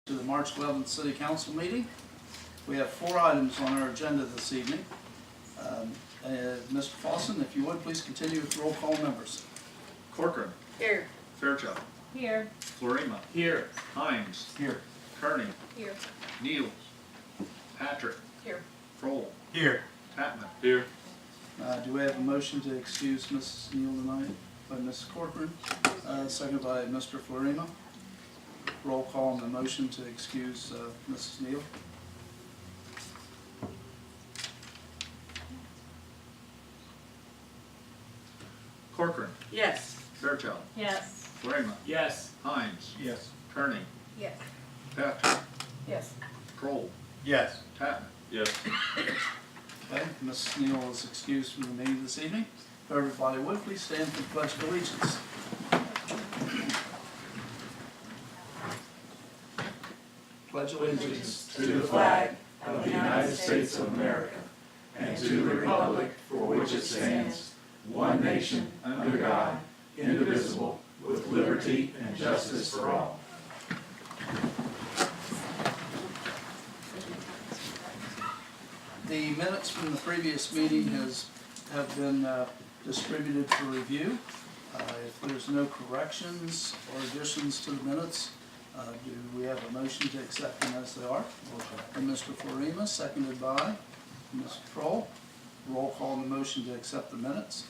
To the March 11th City Council meeting. We have 4 items on our agenda this evening. Mr. Fawson, if you would, please continue with roll call members. Corcoran. Here. Fairchild. Here. Florima. Here. Hines. Here. Kearney. Here. Neal. Patrick. Here. Kroll. Here. Tatman. Here. Do we have a motion to excuse Mrs. Neal tonight by Mrs. Corcoran, seconded by Mr. Florima? Roll call on the motion to excuse Mrs. Neal. Corcoran. Yes. Fairchild. Yes. Florima. Yes. Hines. Yes. Kearney. Yes. Patrick. Yes. Kroll. Yes. Tatman. Yes. Okay, Mrs. Neal is excused from the meeting this evening. If everybody would, please stand for the Pledge of Allegiance. Pledge allegiance to the flag of the United States of America and to the republic for which it stands, one nation, under God, indivisible, with liberty and justice for all. The minutes from the previous meeting have been distributed for review. If there's no corrections or additions to the minutes, do we have a motion to accept them as they are? And Mr. Florima, seconded by Mr. Kroll. Roll call on the motion to accept the minutes.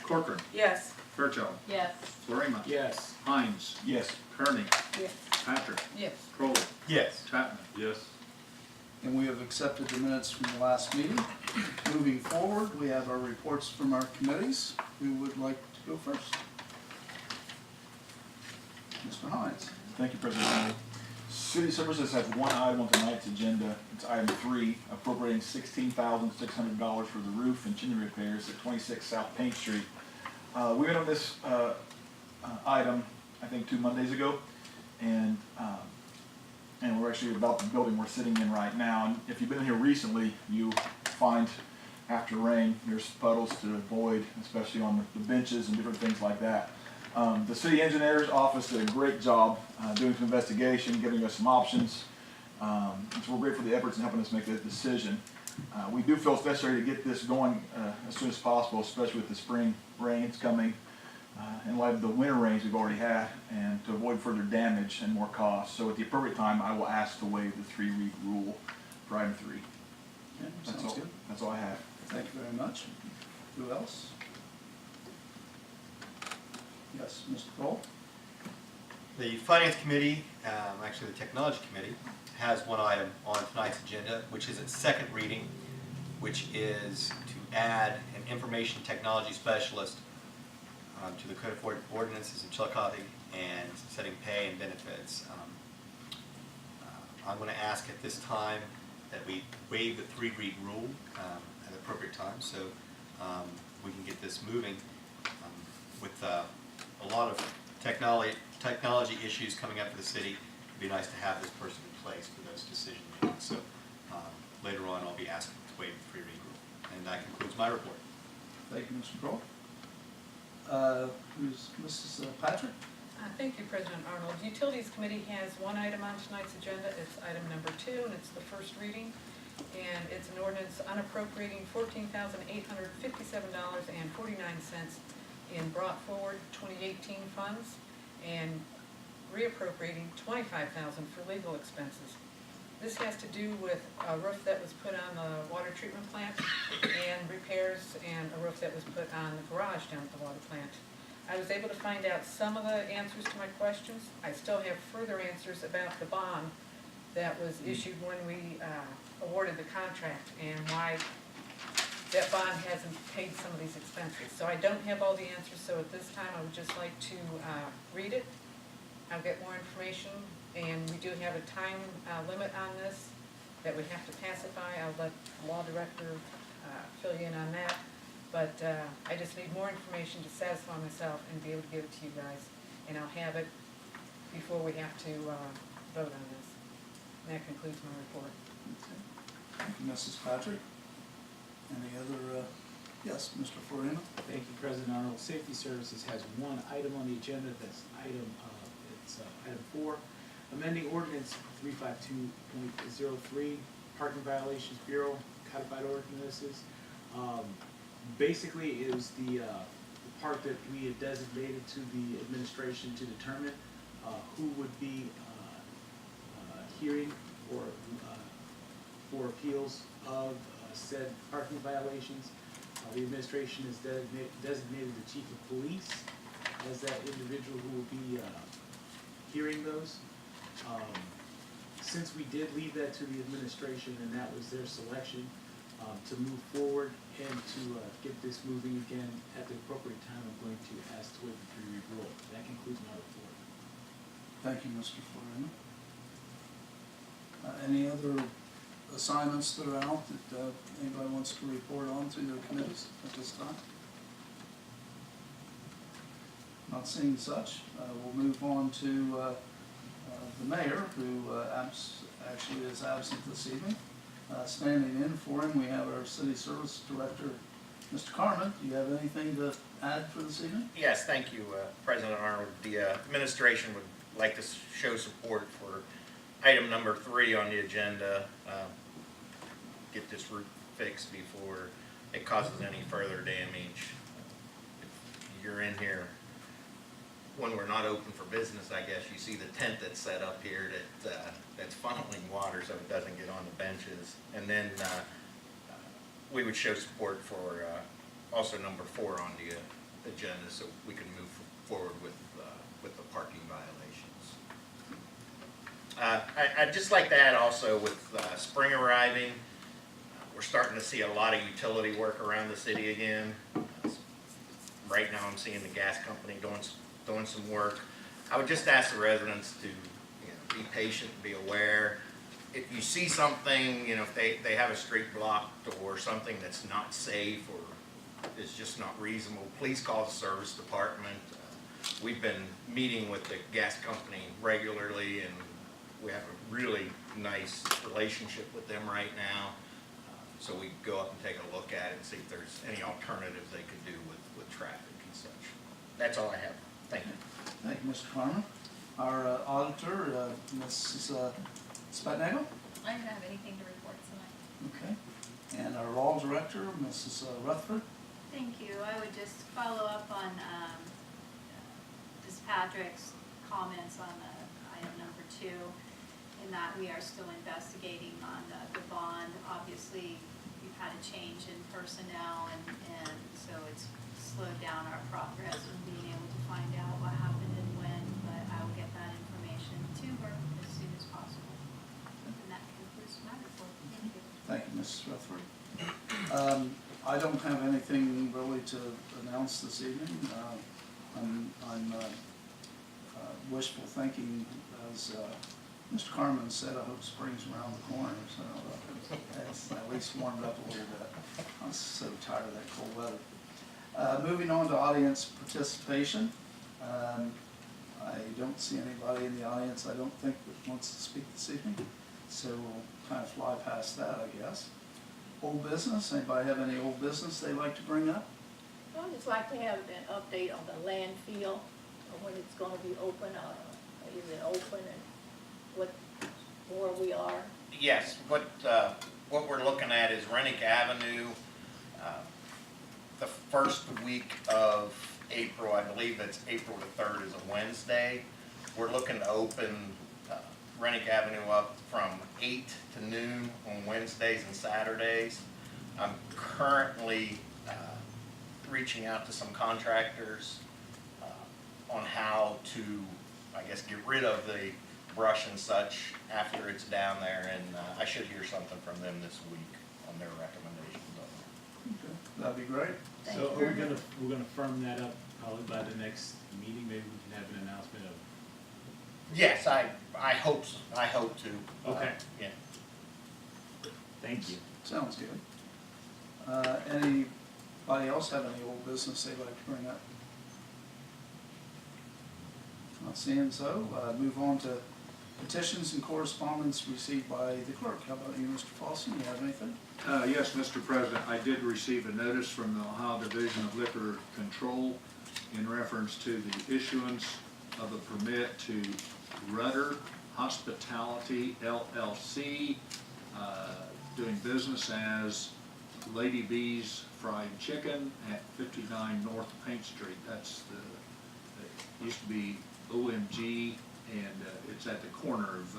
Corcoran. Yes. Fairchild. Yes. Florima. Yes. Hines. Yes. Kearney. Yes. Patrick. Yes. Kroll. Yes. Tatman. Yes. And we have accepted the minutes from the last meeting. Moving forward, we have our reports from our committees. Who would like to go first? Mr. Hines. Thank you, President Arnold. City Services has one item on tonight's agenda. It's item 3, appropriating $16,600 for the roof and chimney repairs at 26 South Paint Street. We went on this item, I think, 2 Mondays ago, and we're actually about the building we're sitting in right now. And if you've been here recently, you find after rain there's puddles to avoid, especially on the benches and different things like that. The city engineer's office did a great job doing some investigation, giving us some options. So we're grateful for the efforts in helping us make that decision. We do feel it's necessary to get this going as soon as possible, especially with the spring rains coming, in light of the winter rains we've already had, and to avoid further damage and more costs. So at the appropriate time, I will ask to waive the 3-week rule for item 3. Yeah, That's sounds all. good. That's all I have. Thank you very much. Who else? Yes, Mr. Kroll. The Finance Committee, actually the Technology Committee, has one item on tonight's agenda, which is its second reading, which is to add an information technology specialist to the Code of Ordinances in Chillicothe and setting pay and benefits. I'm going to ask at this time that we waive the 3-read rule at the appropriate time, so we can get this moving with a lot of technology issues coming up for the city. It'd be nice to have this person in place for those decision making. So later on, I'll be asking to waive the 3-read rule, and that concludes my report. Thank you, Mr. Kroll. Who's Mrs. Patrick? Thank you, President Arnold. Utilities Committee has one item on tonight's agenda. It's item number 2, and it's the first reading. And it's an ordinance unappropriating $14,857.49 in brought forward 2018 funds and reappropriating $25,000 for legal expenses. This has to do with a roof that was put on the water treatment plant and repairs, and a roof that was put on the garage down at the water plant. I was able to find out some of the answers to my questions. I still have further answers about the bond that was issued when we awarded the contract and why that bond hasn't paid some of these expenses. So I don't have all the answers, so at this time I would just like to read it. I'll get more information, and we do have a time limit on this that we have to pass it by. I'll let the law director fill you in on that. But I just need more information to satisfy myself and be able to give it to you guys. And I'll have it before we have to vote on this. And that concludes my report. Okay. Thank you, Mrs. Patrick. Any other, yes, Mr. Florina? Thank you, President Arnold. Safety Services has one item on the agenda. That's item 4. amending ordinance 352.03, parking violations bureau, codified ordinances. Basically, it was the part that we had designated to the administration to determine who would be hearing or for appeals of said parking violations. The administration has designated the chief of police as that individual who will be hearing those. Since we did leave that to the administration and that was their selection to move forward and to get this moving again at the appropriate time, I'm going to ask to waive the three-read rule. That concludes my report. Thank you, Mr. Florina. Any other assignments that are out that anybody wants to report on through their committees at this time? Not seeing such, we'll move on to the mayor, who actually is absent this evening. Standing in for him, we have our city service director, Mr. Carmen. Do you have anything to add for this evening? Yes, thank you, President Arnold. The administration would like to show support for item number 3 on the agenda. Get this roof fixed before it causes any further damage. If you're in here when we're not open for business, I guess you see the tent that's set up here that's funneling water so it doesn't get on the benches. And then we would show support for also number 4 on the agenda, so we can move forward with the parking violations. I'd just like to add also with spring arriving, we're starting to see a lot of utility work around the city again. Right now I'm seeing the gas company doing some work. I would just ask the residents to be patient, be aware. If you see something, if they have a street blocked or something that's not safe or is just not reasonable, please call the service department. We've been meeting with the gas company regularly and we have a really nice relationship with them right now. So we go up and take a look at it and see if there's any alternatives they could do with traffic and such. That's all I have. Thank you. Thank you, Mr. Carmen. Our auditor, Mrs. Spatnagle. I don't have anything to report tonight. Okay. And our law director, Mrs. Rutherford. Thank you. I would just follow up on Ms. Patrick's comments on item number 2, in that we are still investigating on the bond. Obviously, we've had a change in personnel, and so it's slowed down our progress in being able to find out what happened and when, but I will get that information to her as soon as possible. And that concludes my report. Thank you. Thank you, Mrs. Rutherford. I don't have anything really to announce this evening. I'm wishful thinking, as Mr. Carmen said, I hope spring's around the corner, so it's at least warmed up a little bit. I'm so tired of that cold weather. Moving on to audience participation. I don't see anybody in the audience I don't think that wants to speak this evening, so we'll kind of fly past that, I guess. Old business, anybody have any old business they'd like to bring up? I'd just like to have an update on the landfill, or when it's gonna be open, is it open, and where we are? Yes, what we're looking at is Rennick Avenue. The first week of April, I believe that's April the 3rd, is a Wednesday. We're looking to open Rennick Avenue up from 8 to noon on Wednesdays and Saturdays. I'm currently reaching out to some contractors on how to, I guess, get rid of the brush and such after it's down there, and I should hear something from them this week on their recommendations of it. Okay, that'd be great. Thank So you are we very we're gonna firm that up probably by the next meeting? Maybe we can have an announcement of. Yes, I hope so. I hope to. Okay. Yeah. Thank you. Sounds good. Anybody else have any old business they'd like to bring up? Not seeing so. Move on to petitions and correspondence received by the clerk. How about you, Mr. Fossey? You have anything? Yes, Mr. President, I did receive a notice from the Ohio Division of Liquor Control in reference to the issuance of a permit to Rudder Hospitality LLC, doing business as Lady B's Fried Chicken at 59 North Paint Street. That's it used to be OMG, and it's at the corner of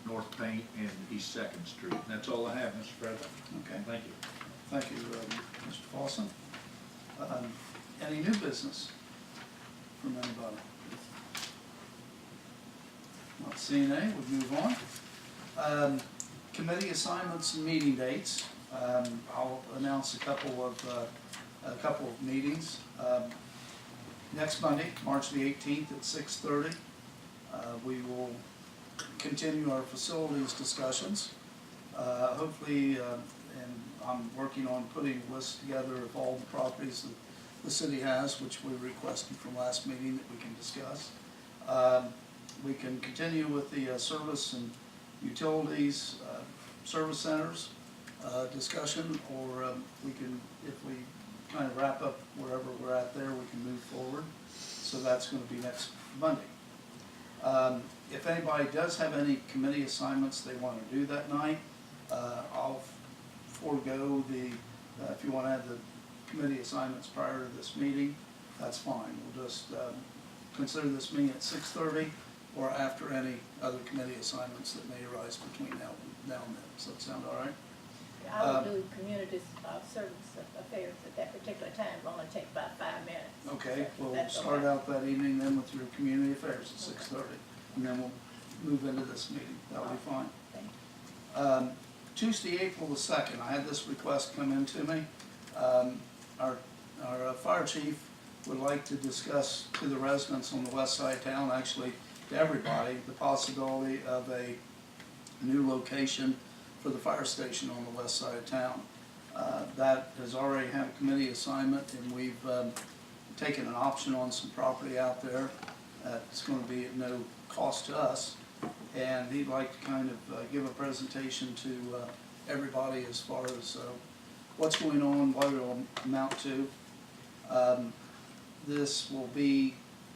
North Paint and East 2nd Street. And that's all I have, Mr. President. Okay, Thank you. thank you, Mr. Folsom. Any new business from anybody? Not seeing any, we'll move on. Committee assignments and meeting dates. I'll announce a couple of meetings. Next Monday, March the 18th at 6:30, we will continue our facilities discussions. Hopefully, and I'm working on putting a list together of all the properties that the city has, which we requested from last meeting that we can discuss. We can continue with the service and utilities, service centers discussion, or we can, if we kind of wrap up wherever we're at there, we can move forward. So that's going to be next Monday. If anybody does have any committee assignments they want to do that night, I'll forego the, if you want to have the committee assignments prior to this meeting, that's fine. We'll just consider this meeting at 6:30 or after any other committee assignments that may arise between now and then. Does that sound all right? I will do community service affairs at that particular time, it'll only take about 5 minutes. Okay, So we'll that's start okay. out that evening then with your community affairs at 6:30, and then we'll move into this meeting. That'll be fine. Thank you. Tuesday, April the 2nd, I had this request come in to me. Our fire chief would like to discuss to the residents on the west side of town, actually to everybody, the possibility of a new location for the fire station on the west side of town. That has already had a committee assignment, and we've taken an option on some property out there. It's going to be at no cost to us, and he'd like to kind of give a presentation to everybody as far as what's going on, what it'll amount to. This will be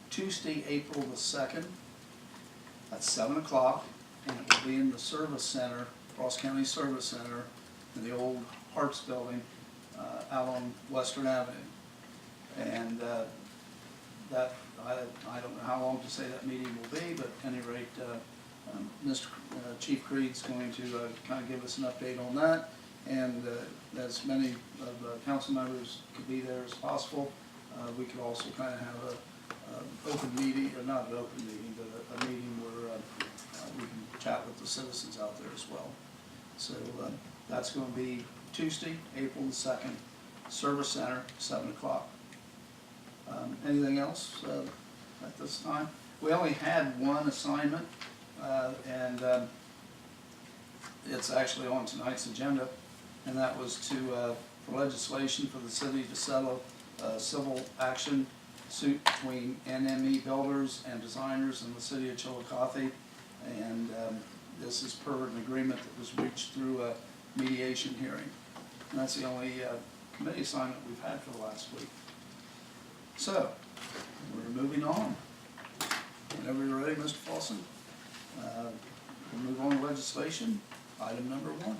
Tuesday, April the 2nd at 7 o'clock, and it will be in the Service Center, Ross County Service Center, in the old Harts Building out on Western Avenue. And that, I don't know how long to say that meeting will be, but at any rate, Mr. Chief Creed's going to kind of give us an update on that, and as many of the council members could be there as possible. We could also kind of have a open meeting, or not an open meeting, but a meeting where we can chat with the citizens out there as well. So that's going to be Tuesday, April the 2nd, Service Center, 7 o'clock. Anything else at this time? We only had one assignment, and it's actually on tonight's agenda, and that was to for legislation for the city to settle a civil action suit between NME Builders and Designers in the city of Chillicothe, and this is per an agreement that was reached through a mediation hearing. And that's the only committee assignment we've had for the last week. So, we're moving on. Whenever you're ready, Mr. Folsom, we'll move on to legislation. Item number 1.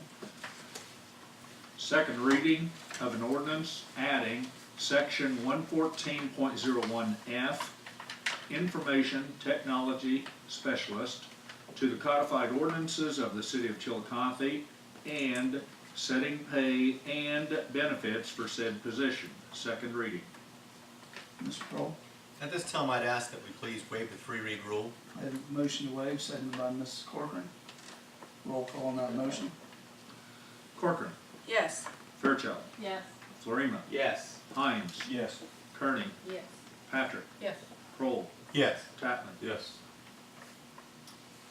Second reading of an ordinance adding section 114.01F, Information Technology Specialist, to the codified ordinances of the city of Chillicothe, and setting pay and benefits for said position. Second reading. Mr. Kroll, At this time, I'd ask that we please waive the 3-read rule. I have a motion to waive, seconded by Mrs. Corcoran. Roll call on that motion. Corcoran. Yes. Fairchild. Yes. Florima. Yes. Hines. Yes. Kearney. Yes. Patrick. Yes. Kroll. Yes. Tatman. Yes.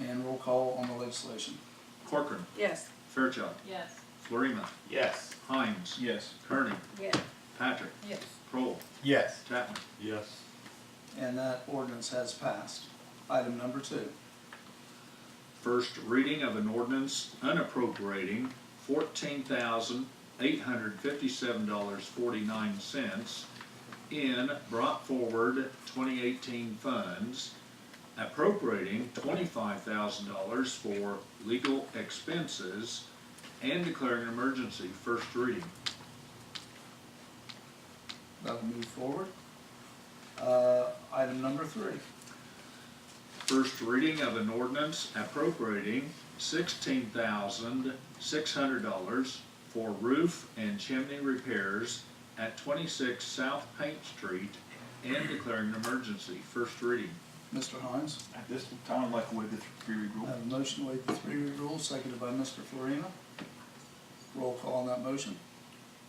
And roll call on the legislation. Corcoran. Yes. Fairchild. Yes. Florima. Yes. Hines. Yes. Kearney. Yes. Patrick. Yes. Kroll. Yes. Tatman. Yes. And that ordinance has passed. Item number 2. First reading of an ordinance unappropriating $14,857.49 in brought forward 2018 funds appropriating $25,000 for legal expenses and declaring an emergency. First reading. That'll move forward. Item number 3. First reading of an ordinance appropriating $16,600 for roof and chimney repairs at 26 South Paint Street and declaring an emergency. First reading. Mr. Hines? At this time, I'd like to waive the three-read I rule. have a motion to waive the 3-read rule, seconded by Mr. Florina. Roll call on that motion.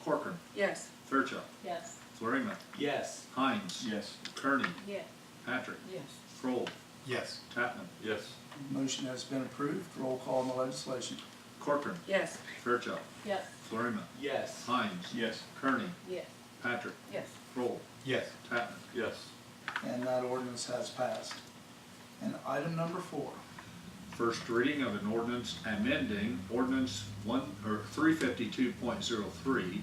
Corcoran. Yes. Fairchild. Yes. Florina. Yes. Hines. Yes. Kearney. Yes. Patrick. Yes. Kroll. Yes. Tatman. Yes. Motion has been approved. Roll call on the legislation. Corcoran. Yes. Fairchild. Yes. Florina. Yes. Hines. Yes. Kearney. Yes. Patrick. Yes. Kroll. Yes. Tatman. Yes. And that ordinance has passed. And item number 4. First reading of an ordinance amending ordinance 352.03,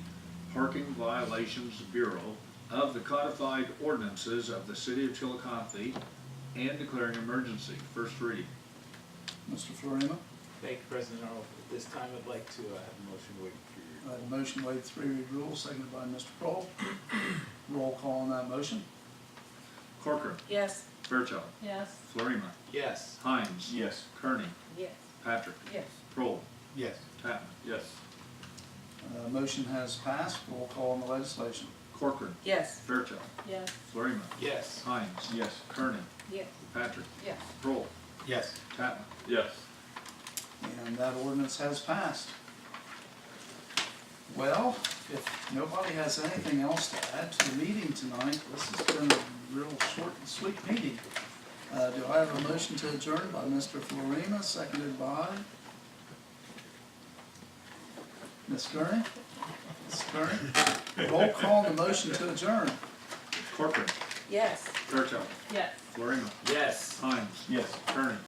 Parking Violations Bureau of the codified ordinances of the city of Chillicothe and declaring emergency. First reading. Mr. Florina? Thank you, President Arnold. At this time, I'd like to have a motion to waive the I have a motion to waive the 3-read rule, seconded by Mr. Kroll. Roll call on that motion. Corcoran. Yes. Fairchild. Yes. Florina. Yes. Hines. Yes. Kearney. Yes. Patrick. Yes. Kroll. Yes. Tatman. Yes. Motion has passed. Roll call on the legislation. Corcoran. Yes. Fairchild. Yes. Florina. Yes. Hines. Yes. Kearney. Yes. Patrick. Yes. Kroll. Yes. Tatman. Yes. And that ordinance has passed. Well, if nobody has anything else to add to the meeting tonight, this has been a real short and sweet meeting. Do I have a motion to adjourn by Mr. Florina, seconded by Ms. Kearney? Ms. Kearney? Roll call on the motion to adjourn. Corcoran. Yes. Fairchild. Yes. Florina. Yes. Hines. Yes. Kearney.